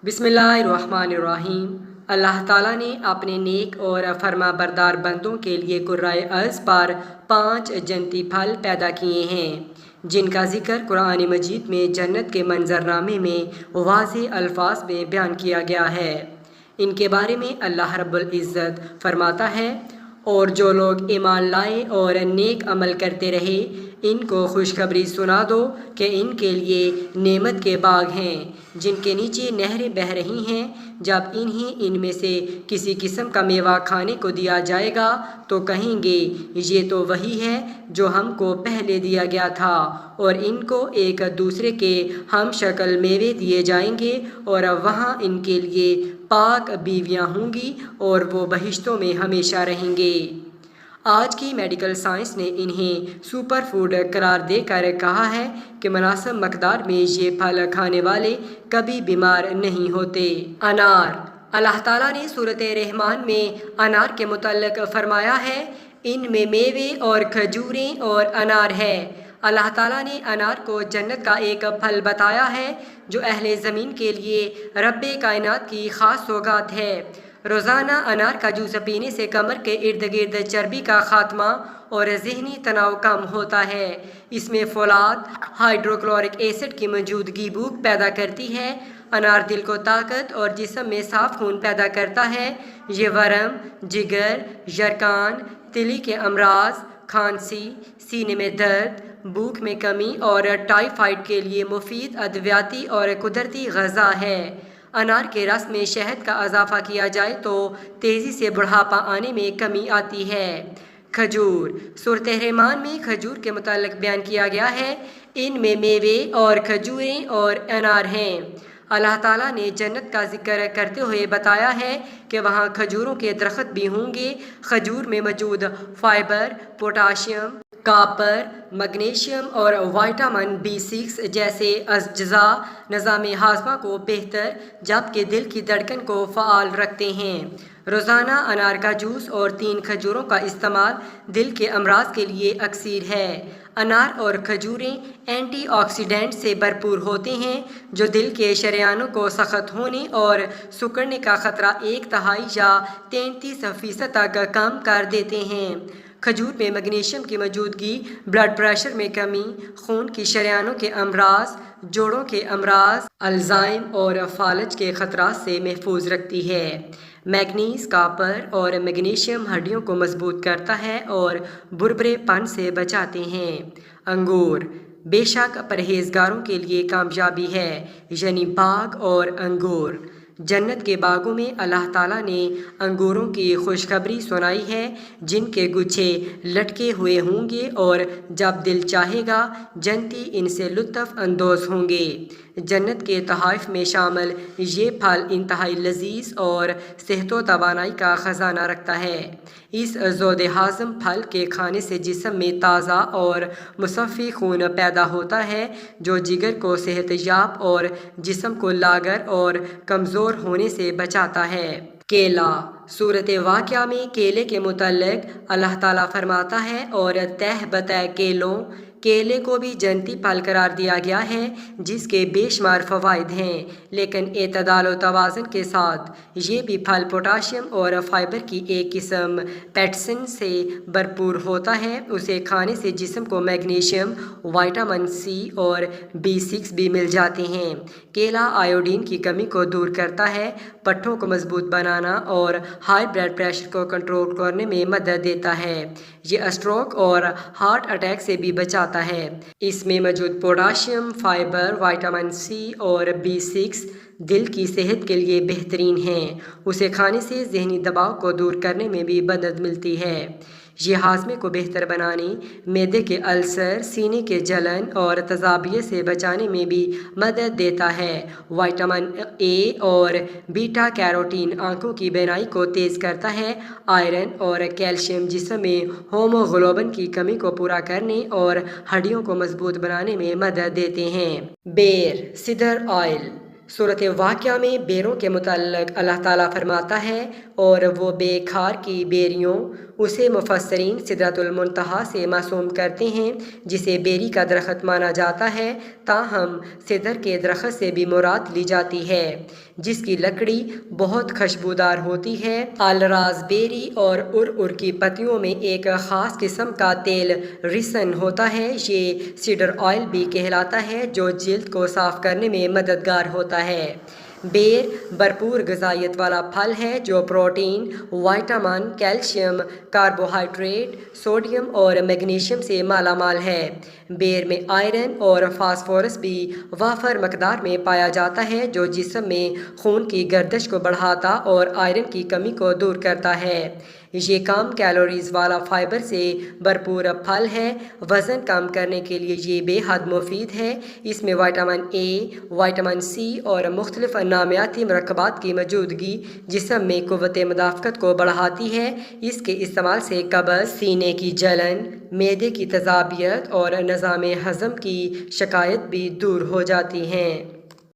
बिस्मिल्लाहिर्रहमानिर्रहीम। अल्लाह ताला ने अपने नेक और फर्मा बरदार बंदों के लिए कुर्राए अर्ज़ पर 5 जन्नती फल पैदा किए हैं जिनका ज़िक्र कुरान मजीद में जन्नत के मंजरनामे में वाज़ेह अल्फाज में बयान किया गया है। इनके बारे में अल्लाह रब्बुल इज़्ज़त फरमाता है, और जो लोग ईमान लाए और नेक अमल करते रहे इनको खुशखबरी सुना दो कि इनके लिए नेमत के बाग हैं जिनके नीचे नहरें बह रही हैं। जब इन्हें इनमें से किसी किस्म का मेवा खाने को दिया जाएगा तो कहेंगे ये तो वही है जो हमको पहले दिया गया था, और इनको एक दूसरे के हम शक्ल मेवे दिए जाएंगे और वहाँ इनके लिए पाक बीवियाँ होंगी और वो बहिश्तों में हमेशा रहेंगे। आज की मेडिकल साइंस ने इन्हें सुपर फूड करार देकर कहा है कि मुनासिब मकदार में ये फल खाने वाले कभी बीमार नहीं होते। अनार। अल्लाह ताला ने सूरत रहमान में अनार के मुतल्लिक़ फरमाया है, इनमें मेवे और खजूरें और अनार है। अल्लाह ताला ने अनार को जन्नत का एक फल बताया है जो अहले ज़मीन के लिए रब्बे कायनात की ख़ास सौगात है। रोज़ाना अनार का जूस पीने से कमर के इर्द गिर्द चर्बी का खात्मा और ज़हनी तनाव कम होता है। इसमें फौलाद हाइड्रोक्लोरिक एसिड की मौजूदगी भूख पैदा करती है। अनार दिल को ताकत और जिस्म में साफ खून पैदा करता है। ये वरम, जिगर, यरकान, तिली के अमराज, खांसी, सीने में दर्द, भूख में कमी और टाइफाइड के लिए मुफीद अद्वियाती और कुदरती ग़ज़ा है। अनार के रस में शहद का इजाफ़ा किया जाए तो तेज़ी से बुढ़ापा आने में कमी आती है। खजूर। सूरत रहमान में खजूर के मुताल्लिक़ बयान किया गया है, इनमें मेवे और खजूरें और अनार हैं। अल्लाह ताला ने जन्नत का जिक्र करते हुए बताया है कि वहाँ खजूरों के दरख्त भी होंगे। खजूर में मौजूद फाइबर, पोटाशियम, कापर, मैग्नीशियम और विटामिन B6 जैसे अज्जा निज़ाम हाज़मा को बेहतर जबकि दिल की धड़कन को फ़आल रखते हैं। रोज़ाना अनार का जूस और 3 खजूरों का इस्तेमाल दिल के अमराज के लिए अक्सीर है। अनार और खजूरें एंटीऑक्सीडेंट से भरपूर होते हैं जो दिल के शरेयानों को सख्त होने और सिकुड़ने का ख़तरा 1/3 या 33% तक कम कर देते हैं। खजूर में मैग्नीशियम की मौजूदगी ब्लड प्रेशर में कमी, खून की शरेयानों के अमराज, जोड़ों के अमराज, अल्जाइम और फालज के ख़तरात से महफूज रखती है। मैग्नीज, कापर और मैग्नीशियम हड्डियों को मजबूत करता है और बुरबरेपन से बचाते हैं। अंगूर। बेशक परहेजगारों के लिए कामयाबी है, यानी बाग और अंगूर। जन्नत के बागों में अल्लाह ताला ने अंगूरों की खुशखबरी सुनाई है जिनके गुच्छे लटके हुए होंगे और जब दिल चाहेगा जन्नती इनसे लुत्फ़ अंदोज़ होंगे। जन्नत के तोहफ़ में शामिल ये फल इंतहाई लजीज और सेहत व तवानाई का ख़जाना रखता है। इस ज़ोदे हाज़म फल के खाने से जिस्म में ताज़ा और मुसफ़्फ़ी खून पैदा होता है जो जिगर को सेहतयाब और जिस्म को लागर और कमज़ोर होने से बचाता है। केला। सूरत वाक़या में केले के मुतल्लिक़ अल्लाह ताला फरमाता है, और तह बतह केले को भी जन्नती फल करार दिया गया है जिसके बेशुमार फ़वाइद हैं, लेकिन एतदाल व तवाज़ुन के साथ ये भी फल पोटाशियम और फाइबर की एक किस्म पेट्सिन से भरपूर होता है। उसे खाने से जिस्म को मैग्नीशियम, विटामिन C और B6 भी मिल जाते हैं। केला आयोडीन की कमी को दूर करता है, पट्ठों को मजबूत बनाना और हाई ब्लड प्रेशर को कंट्रोल करने में मदद देता है। ये स्ट्रोक और हार्ट अटैक से भी बचाता है। इसमें मौजूद पोटाशियम, फाइबर, विटामिन C और B6 दिल की सेहत के लिए बेहतरीन हैं। उसे खाने से ज़हनी दबाव को दूर करने में भी मदद मिलती है। ये हाज़मे को बेहतर बनाने, मैदे के अल्सर, सीने के जलन और तज़ाबियत से बचाने में भी मदद देता है। विटामिन A और बीटा कैरोटीन आँखों की बीनाई को तेज़ करता है। आयरन और कैल्शियम जिस्म में होमोग्लोबिन की कमी को पूरा करने और हड्डियों को मजबूत बनाने में मदद देते हैं। बेर, सिदर ऑयल। सूरत वाक़या में बेरों के मुतल्लिक़ अल्लाह ताला फरमाता है, और वो बेखार की बेरियों اسے مفسرین سدرۃ المنتہا سے معصوم کرتے ہیں جسے بیری کا درخت مانا جاتا ہے، تاہم سدر کے درخت سے بھی مراد لی جاتی ہے جس کی لکڑی بہت خوشبودار ہوتی ہے۔ الراز بیری اور ار کی پتیوں میں ایک خاص قسم کا تیل ریسن ہوتا ہے، یہ سیڈر آئل بھی کہلاتا ہے جو جلد کو صاف کرنے میں مددگار ہوتا ہے۔ بیر بھرپور غذائیت والا پھل ہے جو protein, vitamin, calcium, carbohydrate, sodium اور میگنیشیم سے مالا مال ہے۔ بیر میں آئرن اور فاسفورس بھی وافر مقدار میں پایا جاتا ہے جو جسم میں خون کی گردش کو بڑھاتا اور آئرن کی کمی کو دور کرتا ہے۔ یہ کم کیلوریز والا فائبر سے بھرپور پھل ہے۔ وزن کم کرنے کے لیے یہ بے حد مفید ہے۔ اس میں وٹامن اے، وٹامن سی اور مختلف نامیاتی مرکبات کی موجودگی جسم میں قوت مدافعت کو بڑھاتی ہے۔ اس کے استعمال سے قبض، سینے کی جلن، معدے کی تیزابیت اور نظام ہضم کی شکایات بھی دور ہو جاتی ہیں۔